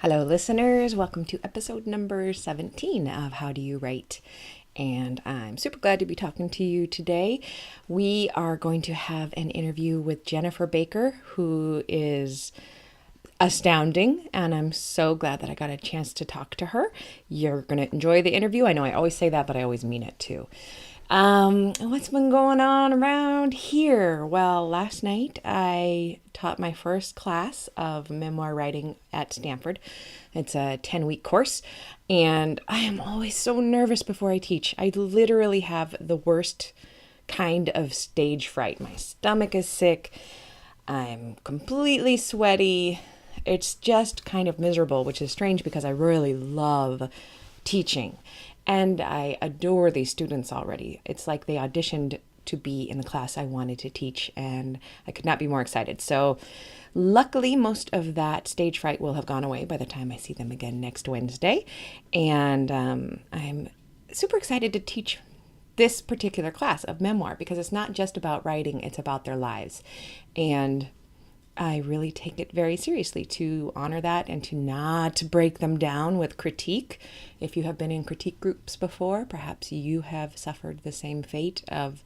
Hello, listeners. Welcome to episode number 17 of How Do You Write? And I'm super glad to be talking to you today. We are going to have an interview with Jennifer Baker, who is astounding, and I'm so glad that I got a chance to talk to her. You're going to enjoy the interview. I know I always say that, but I always mean it too. What's been going on around here? Well, last night I taught my first class of memoir writing at Stanford. It's a 10-week course, and I am always so nervous before I teach. I literally have the worst kind of stage fright. My stomach is sick. I'm completely sweaty. It's just kind of miserable, which is strange because I really love teaching. And I adore these students already. It's like they auditioned to be in the class I wanted to teach, and I could not be more excited. So luckily, most of that stage fright will have gone away by the time I see them again next Wednesday. And I'm super excited to teach this particular class of memoir because it's not just about writing, it's about their lives. And I really take it very seriously to honor that and to not break them down with critique. If you have been in critique groups before, perhaps you have suffered the same fate of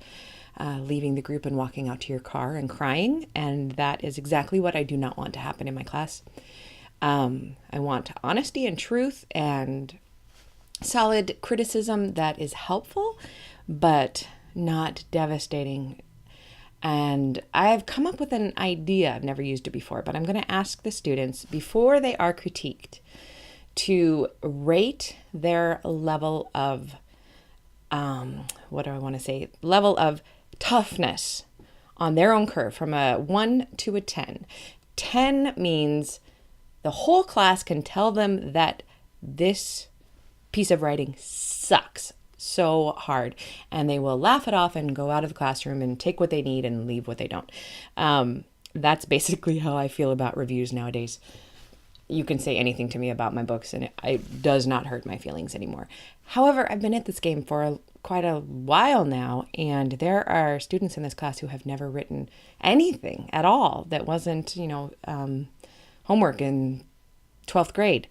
leaving the group and walking out to your car and crying. And that is exactly what I do not want to happen in my class. I want honesty and truth and solid criticism that is helpful, but not devastating. And I've come up with an idea. I've never used it before, but I'm going to ask the students before they are critiqued to rate their level of, level of toughness on their own curve from a 1 to a 10. 10 means the whole class can tell them that this piece of writing sucks so hard, and they will laugh it off and go out of the classroom and take what they need and leave what they don't. That's basically how I feel about reviews nowadays. You can say anything to me about my books and it does not hurt my feelings anymore. However, I've been at this game for quite a while now, and there are students in this class who have never written anything at all that wasn't, homework in 12th grade.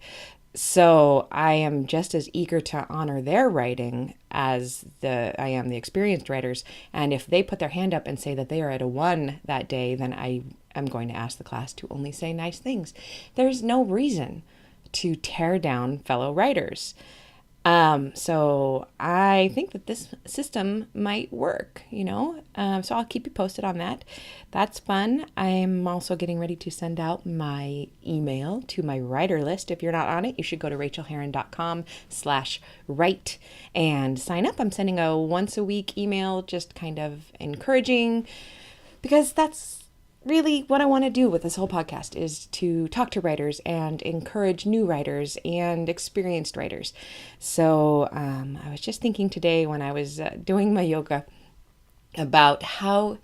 So I am just as eager to honor their writing as I am the experienced writers. And if they put their hand up and say that they are at a 1 that day, then I am going to ask the class to only say nice things. There's no reason to tear down fellow writers. So I think that this system might work, so I'll keep you posted on that. That's fun. I'm also getting ready to send out my email to my writer list. If you're not on it, you should go to rachaelherron.com/write and sign up. I'm sending a once a week email, just kind of encouraging, because that's really what I want to do with this whole podcast, is to talk to writers and encourage new writers and experienced writers. So I was just thinking today when I was doing my yoga about how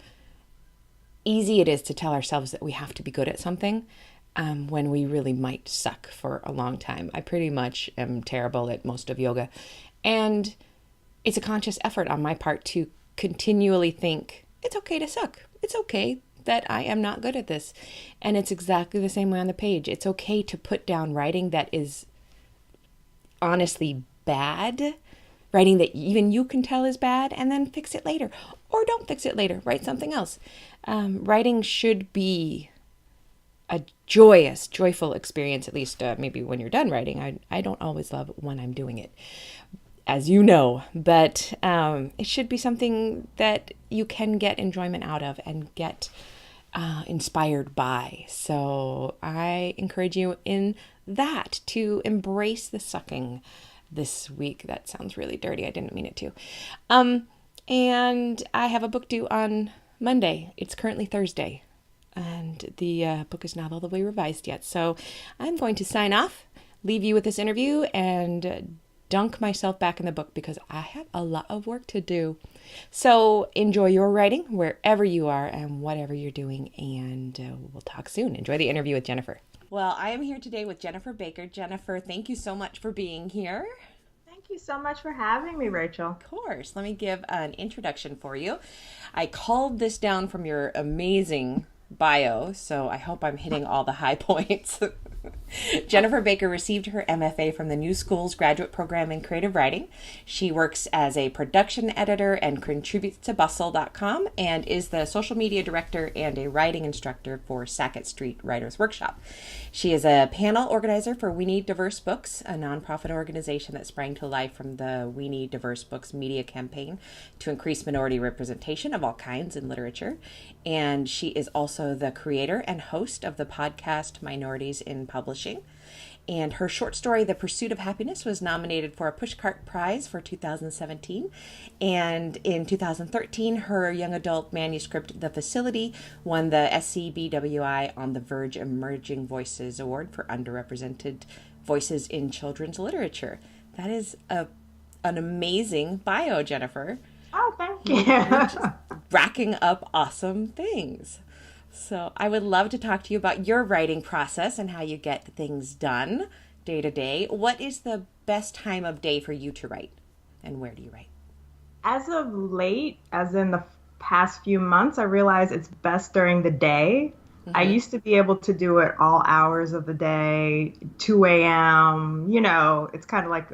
easy it is to tell ourselves that we have to be good at something when we really might suck for a long time. I pretty much am terrible at most of yoga. And it's a conscious effort on my part to continually think, it's okay to suck. It's okay that I am not good at this. And it's exactly the same way on the page. It's okay to put down writing that is honestly bad, writing that even you can tell is bad, and then fix it later. Or don't fix it later, write something else. Writing should be a joyful experience, at least maybe when you're done writing. I don't always love when I'm doing it, as you know, but it should be something that you can get enjoyment out of and get inspired by. So I encourage you in that to embrace the sucking this week. That sounds really dirty. I didn't mean it to. And I have a book due on Monday. It's currently Thursday, and the book is not all the way revised yet. So I'm going to sign off, leave you with this interview, and dunk myself back in the book because I have a lot of work to do. So enjoy your writing wherever you are and whatever you're doing, and we'll talk soon. Enjoy the interview with Jennifer. Well, I am here today with Jennifer Baker. Jennifer, thank you so much for being here. Thank you so much for having me, Rachel. Of course. Let me give an introduction for you. I called this down from your amazing bio, so I hope I'm hitting all the high points. Jennifer Baker received her MFA from the New School's graduate program in creative writing. She works as a production editor and contributes to Bustle.com and is the social media director and a writing instructor for Sackett Street Writers Workshop. She is a panel organizer for We Need Diverse Books, a nonprofit organization that sprang to life from the We Need Diverse Books media campaign to increase minority representation of all kinds in literature. And she is also the creator and host of the podcast Minorities in Publishing. And her short story, The Pursuit of Happiness, was nominated for a Pushcart Prize for 2017. And in 2013, her young adult manuscript, The Facility, won the SCBWI On the Verge Emerging Voices Award for Underrepresented Voices in Children's Literature. That is an amazing bio, Jennifer. Oh, thank you. You're just racking up awesome things. So I would love to talk to you about your writing process and how you get things done day to day. What is the best time of day for you to write, and where do you write? As of late, as in the past few months, I realize it's best during the day. I used to be able to do it all hours of the day, 2 a.m. It's kind of like,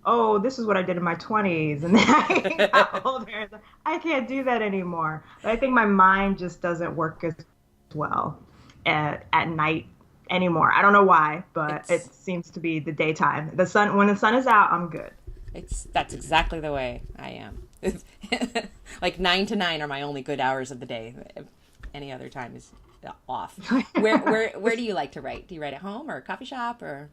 oh, this is what I did in my 20s. And then I got older. I can't do that anymore. But I think my mind just doesn't work as well at night anymore. I don't know why, but it seems to be the daytime. When the sun is out, I'm good. That's exactly the way I am. Like 9 to 9 are my only good hours of the day. Any other time is off. Where do you like to write? Do you write at home or a coffee shop or?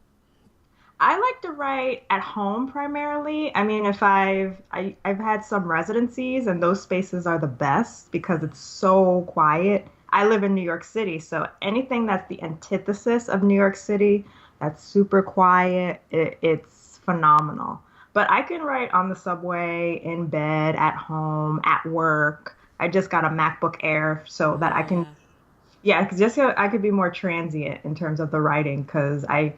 I like to write at home primarily. I mean, if I've had some residencies, and those spaces are the best because it's so quiet. I live in New York City, so anything that's the antithesis of New York City, that's super quiet, it's phenomenal. But I can write on the subway, in bed, at home, at work. I just got a MacBook Air so that I can, because just so I could be more transient in terms of the writing, because I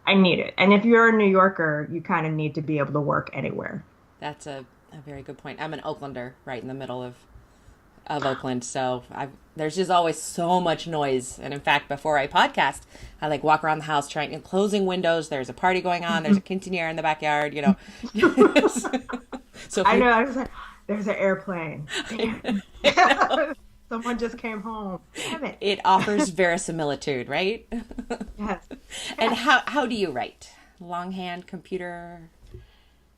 need it. And if you're a New Yorker, you kind of need to be able to work anywhere. That's a very good point. I'm an Oaklander, right in the middle of Oakland, so there's just always so much noise. And in fact, before I podcast, I like walk around the house closing windows. There's a party going on. There's a quinceanera in the backyard. So I know. I was like, there's an airplane. Someone just came home. Damn it! It offers verisimilitude, right? Yes. And how do you write? Longhand, computer?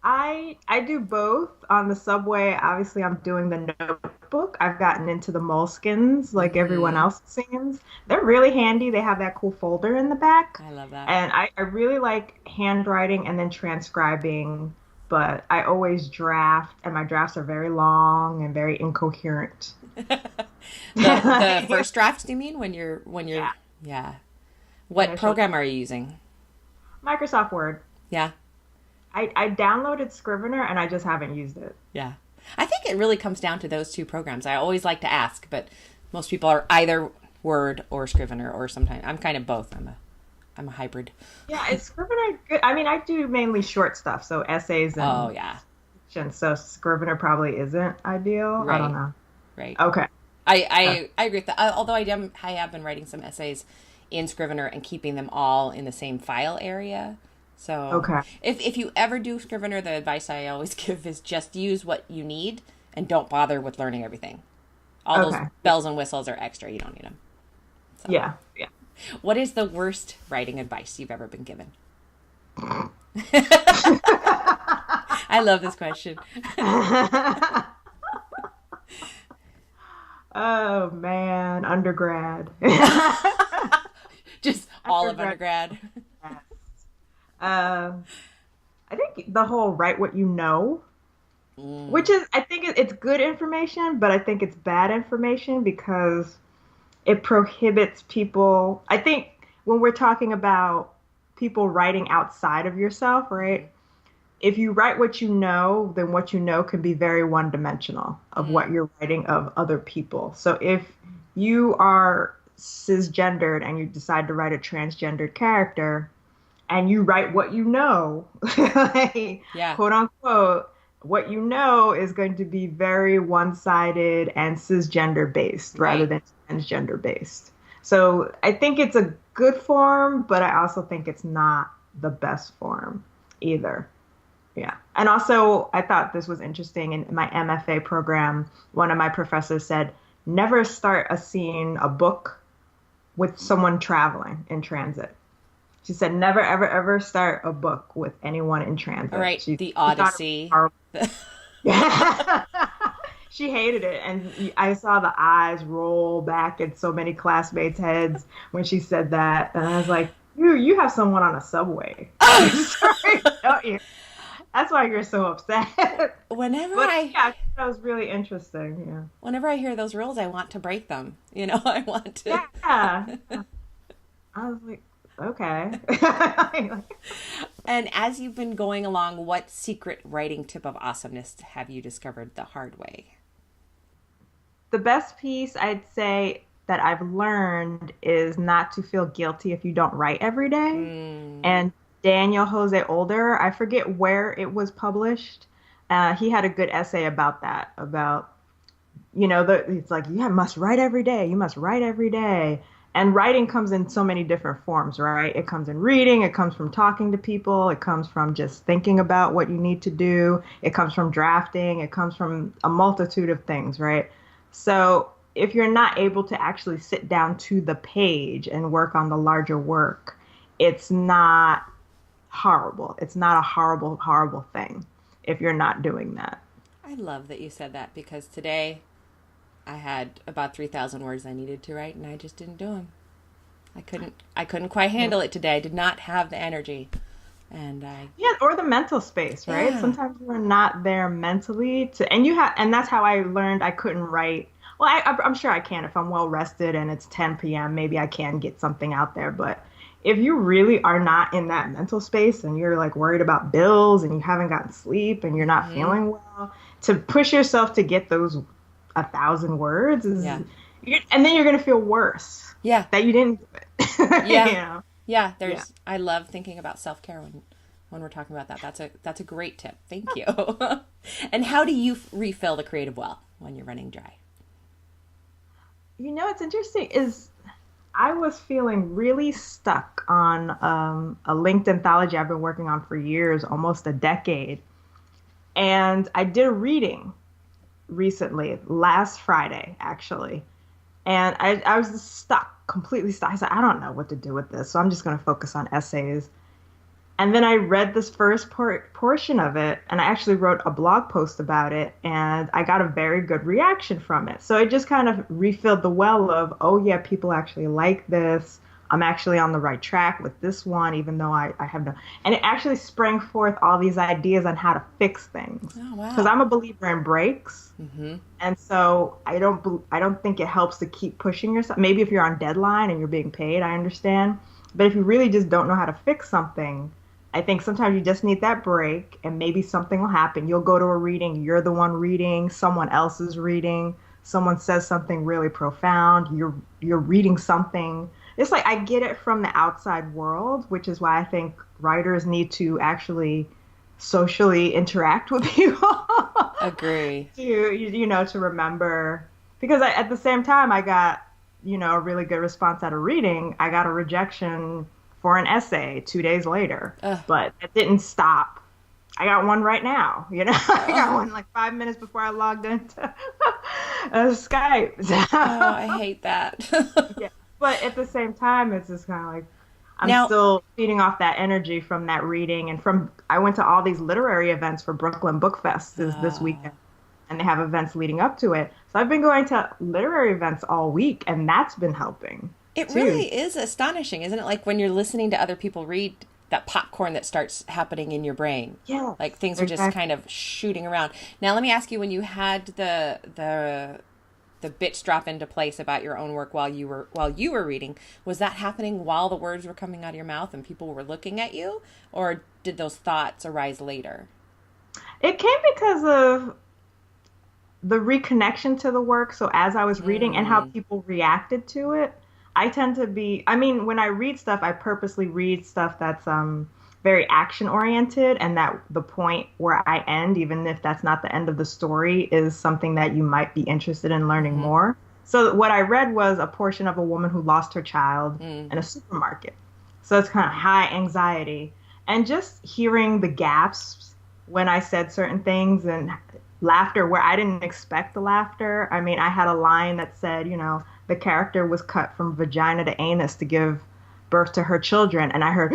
I do both. On the subway, obviously, I'm doing the notebook. I've gotten into the Moleskines like everyone else seems. They're really handy. They have that cool folder in the back. I love that. And I really like handwriting and then transcribing, but I always draft, and my drafts are very long and very incoherent. The first drafts, do you mean? When you're yeah. What program are you using? Microsoft Word. Yeah. I downloaded Scrivener and I just haven't used it. Yeah. I think it really comes down to those two programs. I always like to ask, but most people are either Word or Scrivener, or sometimes I'm kind of both. I'm a hybrid. Yeah, is Scrivener good? I mean, I do mainly short stuff, so essays and fiction, so Scrivener probably isn't ideal. Right. I don't know. Right. Okay. I agree with that. Although I have been writing some essays in Scrivener and keeping them all in the same file area. So if you ever do Scrivener, the advice I always give is just use what you need and don't bother with learning everything. All those bells and whistles are extra. You don't need them. So. Yeah. What is the worst writing advice you've ever been given? I love this question. Oh, man. Undergrad. Just all of undergrad. I think the whole write what you know, which is, I think it's good information, but I think it's bad information because it prohibits people. I think when we're talking about people writing outside of yourself, right? If you write what you know, then what you know can be very one-dimensional of what you're writing of other people. So if you are cisgendered and you decide to write a transgendered character, and you write what you know, quote unquote, what you know is going to be very one-sided and cisgender based rather than transgender based. So I think it's a good form, but I also think it's not the best form either. Yeah. And also, I thought this was interesting. In my MFA program, one of my professors said, never start a book with someone traveling in transit. She said, never, ever, ever start a book with anyone in All transit. right, the She thought it was Odyssey. horrible. She hated it. And I saw the eyes roll back in so many classmates' heads when she said that. And I was like, you have someone on a subway. Sorry, don't you? That's why you're so upset. Whenever But I yeah, that was really interesting. Yeah. whenever I hear those rules, I want to break them. I want to. Yeah. I was like, okay. And as you've been going along, what secret writing tip of awesomeness have you discovered the hard way? The best piece I'd say that I've learned is not to feel guilty if you don't write every day. Mm, And Daniel Jose Older, I forget where it was published. He had a good essay about that, about it's like you must write every day. You must write every day. And writing comes in so many different forms, right? It comes in reading, it comes from talking to people, it comes from just thinking about what you need to do, it comes from drafting, it comes from a multitude of things, right? So if you're not able to actually sit down to the page and work on the larger work, it's not horrible. It's not a horrible, horrible thing if you're not doing that. I love that you said that because today I had about 3,000 words I needed to write and I just didn't do them. I couldn't quite handle it today. I did not have the energy. And I Yeah, or the mental space, right? yeah. Sometimes we're not there mentally and that's how I learned I couldn't write. Well, I'm sure I can if I'm well rested and it's 10 p.m. Maybe I can get something out there. But if you really are not in that mental space and you're like worried about bills and you haven't gotten sleep and you're not Mhm. feeling well, to push yourself to get those 1,000 words Yeah. and then you're gonna feel worse Yeah. that you didn't do it. Yeah. Yeah, Yeah. there's I love thinking about self-care when we're talking about that. That's a great tip. Thank you. And how do you refill the creative well when you're running dry? What's interesting is I was feeling really stuck on a linked anthology I've been working on for years, almost a decade. And I did a reading recently, last Friday, actually. And I was just stuck, completely stuck. I said, I don't know what to do with this. So I'm just going to focus on essays. And then I read this first portion of it, and I actually wrote a blog post about it, and I got a very good reaction from it. So it just kind of refilled the well of, oh, yeah, people actually like this. I'm actually on the right track with this one, even though I have no. And it actually sprang forth all these ideas on how to fix things. Oh Because wow. I'm a believer in breaks. Mm-hmm. And so I don't think it helps to keep pushing yourself. Maybe if you're on deadline and you're being paid, I understand. But if you really just don't know how to fix something, I think sometimes you just need that break and maybe something will happen. You'll go to a reading, you're the one reading, someone else is reading, someone says something really profound, you're reading something. It's like I get it from the outside world, which is why I think writers need to actually socially interact with people Agree. to remember because at the same time I got a really good response at a reading. I got a rejection for an essay 2 days later, Ugh. but it didn't stop. I got one right now. I got Oh, one like 5 minutes before I logged into Skype. oh, I hate that. Yeah, but at the same time, it's just kind of like I'm Now, still feeding off that energy from that reading and from I went to all these literary events for Brooklyn Book Fest this uh, weekend, and they have events leading up to it. So I've been going to literary events all week, and that's been helping it too. really is astonishing, isn't it? Like when you're listening to other people read, that popcorn that starts happening in your brain. Yes, Like things are just exactly. kind of shooting around. Now, let me ask you: when you had the bits drop into place about your own work while you were reading, was that happening while the words were coming out of your mouth and people were looking at you, or did those thoughts arise later? It came because of the reconnection to the work. So as I was reading and how Mm, people reacted to it, I tend to be, I mean, when I read stuff, I purposely read stuff that's very action oriented and that the point where I end, even if that's not the end of the story, is something that you might be interested in learning mm-hmm. more. So what I read was a portion of a woman who lost her child Mm. in a supermarket. So it's kind of high anxiety. And just hearing the gasps when I said certain things and laughter where I didn't expect the laughter. I mean, I had a line that said, the character was cut from vagina to anus to give birth to her children. And I heard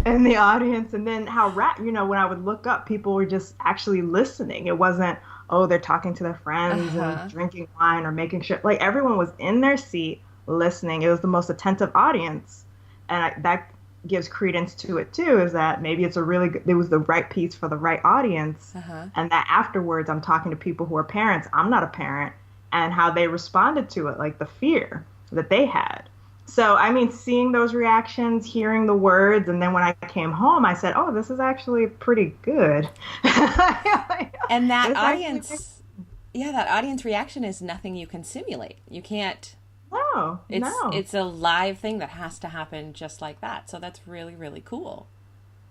in the audience. And then when I would look up, people were just actually listening. It wasn't, oh, they're talking to their friends and Uh-huh. drinking wine or making sure, like everyone was in their seat listening. It was the most attentive audience. And that gives credence to it too, is that maybe it was the right piece for the right audience. Uh-huh. And that afterwards, I'm talking to people who are parents. I'm not a parent, and how they responded to it, like the fear that they had. So, I mean, seeing those reactions, hearing the words, and then when I came home, I said, "Oh, this is actually pretty good." And that This actually makes audience, yeah, that audience reaction is nothing you can simulate. You can't. no, no. It's a live thing that has to happen just like that. So that's really, really cool.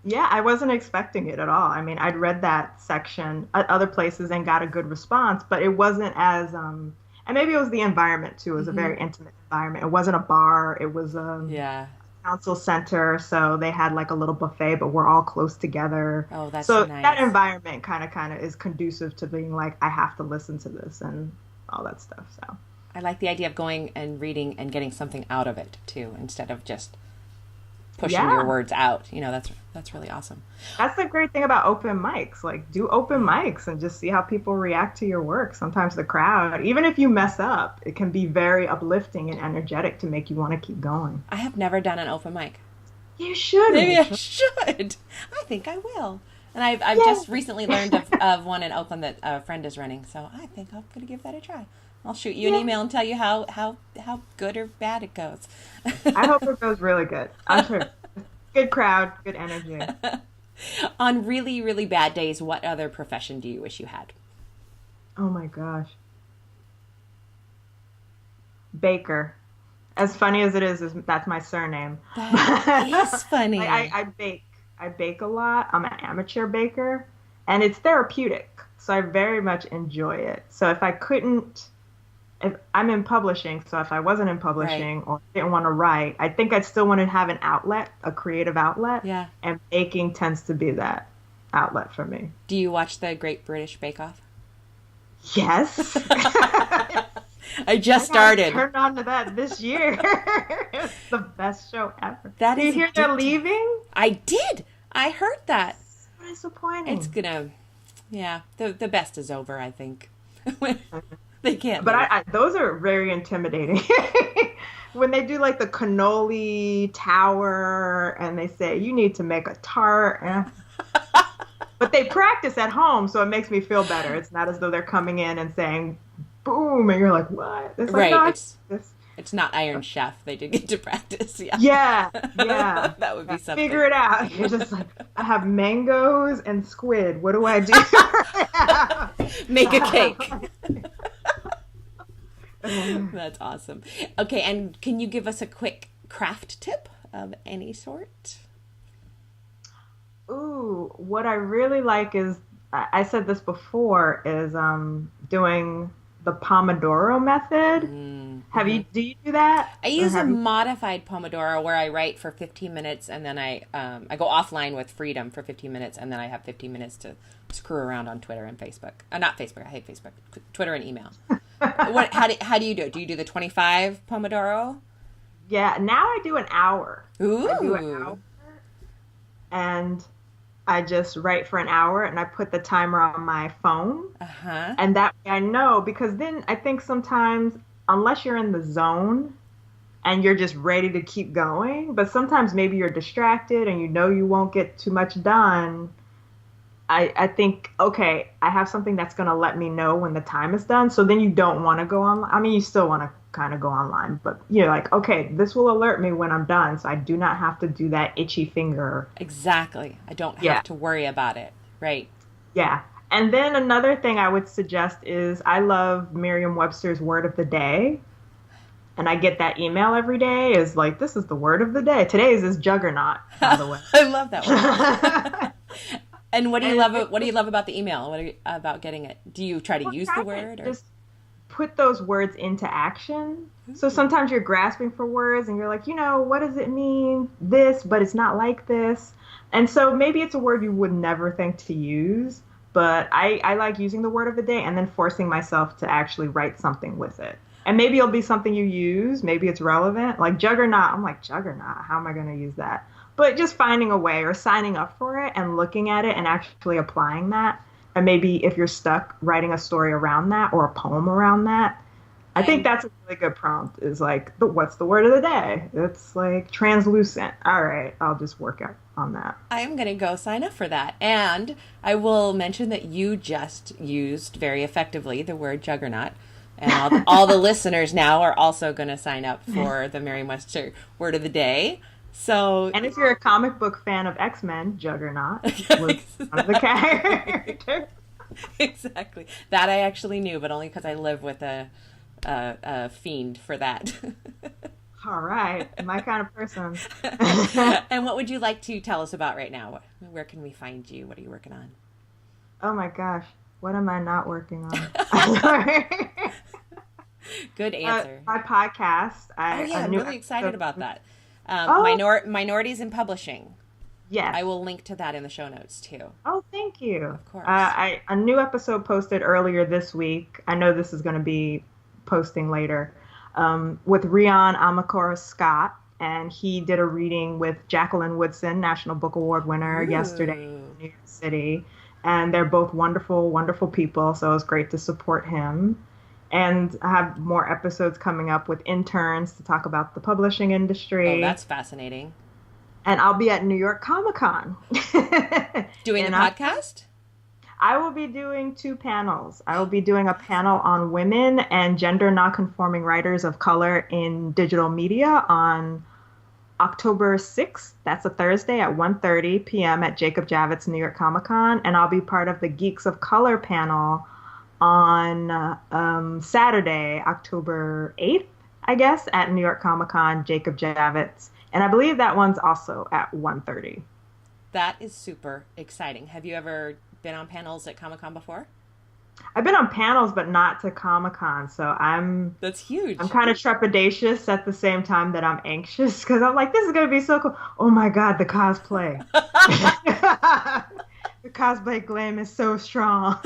Yeah, I wasn't expecting it at all. I mean, I'd read that section at other places and got a good response, but it wasn't as and maybe it was the environment too. It was a Hmm. very intimate environment. It wasn't a bar. It was a Yeah. council center, so they had like a little buffet, but we're all close together. Oh, that's So that nice. environment kind of is conducive to being like, I have to listen to this and all that stuff. So I like the idea of going and reading and getting something out of it too, instead of just pushing your yeah, words out. That's really awesome. that's the great thing about open mics. Like, do open mics and just see how people react to your work. Sometimes the crowd, even if you mess up, it can be very uplifting and energetic to make you want to keep going. I have never done an open mic. You should, Maybe I Rachel. should. I think I will. And I've Yeah. just recently learned of one in Oakland that a friend is running, so I think I'm going to give that a try. I'll shoot you an Yeah. email and tell you how good or bad it goes. I hope it goes really good. I'm sure. Good crowd, good energy. On really, really bad days, what other profession do you wish you had? Oh my gosh. Baker. As funny as it is that's my surname. That Like is funny. I bake. I bake a lot. I'm an amateur baker, and it's therapeutic. So I very much enjoy it. So if I'm in publishing, so if I wasn't in Right. publishing or didn't want to write, I think I'd still want to have an outlet, a creative outlet, Yeah. and baking tends to be that outlet for me. Do you watch the Great British Bake Off? Yes. I just I got started. turned on to that this year. It's the best show ever. That Do you is hear they're addictive. leaving? I did. I heard that. So It's disappointing. gonna, yeah. The best is over. I think. They can't But leave. those are very intimidating. When they do like the cannoli tower and they say you need to make a tart, but they practice at home, so it makes me feel better. It's not as though they're coming in and saying boom, and you're like, what? It's like, Right. no, It's it's not Iron Chef. They did get to practice. Yeah. yeah, yeah. That would be Figure something. it out. You're just like, I have mangoes and squid. What do I do? Make a cake. That's awesome. Okay, and can you give us a quick craft tip of any sort? Ooh, what I really like is, I said this before, is doing the Pomodoro method. Do you do that? I Or use a have you? modified Pomodoro where I write for 15 minutes and then I go offline with freedom for 15 minutes and then I have 15 minutes to screw around on Twitter and Facebook. Not Facebook. I hate Facebook. Twitter and email. How do you do it? Do you do the 25 Pomodoro? Yeah, now I do an hour. I do an Ooh. hour and I just write for an hour and I put the timer on my phone. Uh-huh. And that way I know, because then I think sometimes, unless you're in the zone and you're just ready to keep going, but sometimes maybe you're distracted and you know you won't get too much done. I think, okay, I have something that's going to let me know when the time is done. So then you don't want to go online. I mean, you still want to kind of go online, but you're like, okay, this will alert me when I'm done. So I do not have to do that itchy finger. Exactly. I don't Yeah. have to worry about it. Right. Yeah. And then another thing I would suggest is I love Merriam-Webster's Word of the Day. And I get that email every day is like, this is the word of the day. Today's is juggernaut, by the way. I love that one. And what do you And love? What do you love about the email? About getting it? Do you try to people use the try word to or? just put those words into action. So sometimes you're grasping for words and you're like, what does it mean? This, but it's not like this. And so maybe it's a word you would never think to use, but I like using the word of the day and then forcing myself to actually write something with it. And maybe it'll be something you use. Maybe it's relevant. Like juggernaut. I'm like, juggernaut. How am I going to use that? But just finding a way or signing up for it and looking at it and actually applying that. And maybe if you're stuck, writing a story around that or a poem around that. I think I'm that's a really good prompt is like, what's the word of the day? It's like translucent. All right, I'll just work out on that. I am going to go sign up for that. And I will mention that you just used very effectively the word juggernaut. And all the listeners now are also going to sign up for the Merriam-Webster word of the day. So, And if you're a comic book fan of X-Men, Juggernaut was one of the characters. exactly. That I actually knew, but only because I live with a fiend for that. All right, my kind of person. And what would you like to tell us about right now? Where can we find you? What are you working on? Oh my gosh, what am I not working on? Good answer. My podcast. Oh yeah, I'm really excited about that. Minorities in Publishing. Yes. I will link to that in the show notes too. Oh, thank you. Of course. A new episode posted earlier this week. I know this is going to be posting later. With Rion Amakora Scott, and he did a reading with Jacqueline Woodson, National Book Award winner, yesterday in New York City. And they're both wonderful, wonderful people. So it was great to support him. And I have more episodes coming up with interns to talk about the publishing industry. Oh, that's fascinating. And I'll be at New York Comic Con. Doing the podcast? I will be doing 2 panels. I will be doing a panel on women and gender nonconforming writers of color in digital media on October 6th. That's a Thursday at 1:30 p.m. at Jacob Javits New York Comic Con. And I'll be part of the Geeks of Color panel on Saturday, October 8th, I guess, at New York Comic Con, Jacob Javits. And I believe that one's also at 1:30. That is super exciting. Have you ever been on panels at Comic-Con before? I've been on panels, but not to Comic-Con. So That's huge. I'm kind of trepidatious at the same time that I'm anxious because I'm like, this is going to be so cool. Oh my God, the cosplay. The cosplay glam is so strong.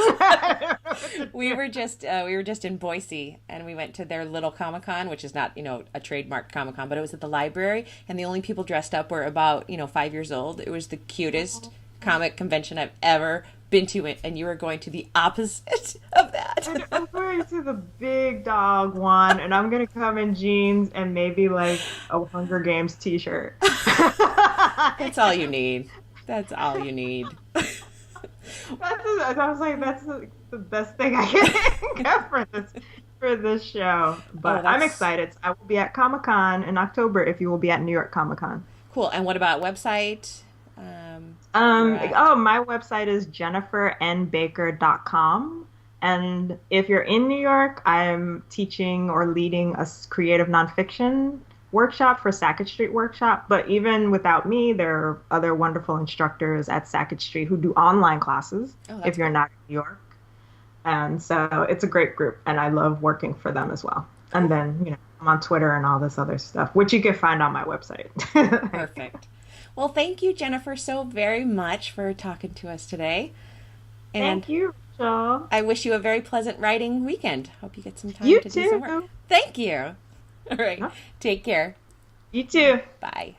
We were just in Boise, and we went to their little Comic-Con, which is not, a trademarked Comic-Con, but it was at the library, and the only people dressed up were about, 5 years old. It was the cutest comic convention I've ever been to, and you were going to the opposite of that. I'm going to the big dog one, and I'm going to come in jeans and maybe like a Hunger Games t-shirt. That's all you need. That's all you need. I was like, that's the best thing I can get for this show. But I'm excited. I will be at Comic-Con in October if you will be at New York Comic-Con. Cool. And what about website? My website is jennifernbaker.com. And if you're in New York, I'm teaching or leading a creative nonfiction workshop for Sackett Street Workshop. But even without me, there are other wonderful instructors at Sackett Street who do online classes if you're not in New York. And so it's a great group, and I love working for them as well. Cool. And then, I'm on Twitter and all this other stuff, which you can find on my website. Perfect. Well, thank you, Jennifer, so very much for talking to us today. And thank you, Rachel. I wish you a very pleasant writing weekend. Hope you get some time do some work. Thank you. All right. Take care. You too. Bye.